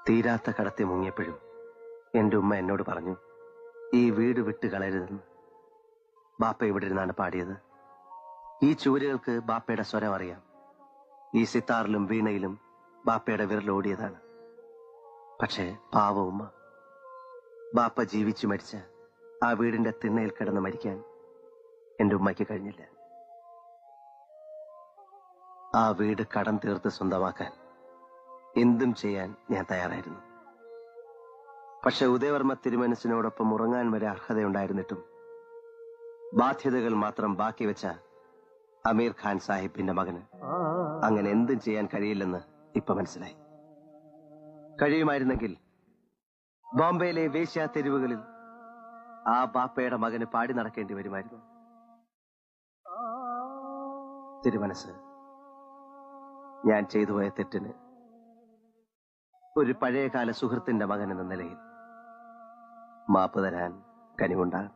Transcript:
തീരാത്ത കടത്തി മുങ്ങിയപ്പോഴും എന്റെ ഉമ്മ എന്നോട് പറഞ്ഞു, ഈ വീട് വിട്ട് കളയരുതെന്ന്. ബാപ്പ ഇവിടെ ഇരുന്നാണ് പാടിയത്. ഈ ചുവരുകൾക്ക് ബാപ്പയുടെ സ്വരം അറിയാം. ഈ സിത്താറിലും വീണയിലും ബാപ്പയുടെ വിരലോടിയതാണ്. പക്ഷേ പാവ ഉമ്മ, ബാപ്പ ജീവിച്ചു മരിച്ച ആ വീടിന്റെ തിണ്ണയിൽ കിടന്ന് മരിക്കാൻ എന്റെ ഉമ്മയ്ക്ക് കഴിഞ്ഞില്ല. ആ വീട് കടം തീർത്ത് സ്വന്തമാക്കാൻ എന്തും ചെയ്യാൻ ഞാൻ തയ്യാറായിരുന്നു. പക്ഷെ ഉദയവർമ്മ തിരുമനസിനോടൊപ്പം ഉറങ്ങാൻ വരെ അർഹതയുണ്ടായിരുന്നിട്ടും ബാധ്യതകൾ മാത്രം ബാക്കി വെച്ച അമീർ ഖാൻ സാഹിബിന്റെ മകന് അങ്ങനെ എന്തും ചെയ്യാൻ കഴിയില്ലെന്ന് ഇപ്പൊ മനസ്സിലായി. കഴിയുമായിരുന്നെങ്കിൽ ബോംബെയിലെ വേശ്യാ തെരുവുകളിൽ ആ ബാപ്പയുടെ മകന് പാടി നടക്കേണ്ടി വരുമായിരുന്നു. തിരുമനസ്, ഞാൻ ചെയ്തു പോയ തെറ്റിന് ഒരു പഴയകാല സുഹൃത്തിന്റെ മകൻ എന്ന നിലയിൽ മാപ്പ് തരാൻ കനിവുണ്ടാകും.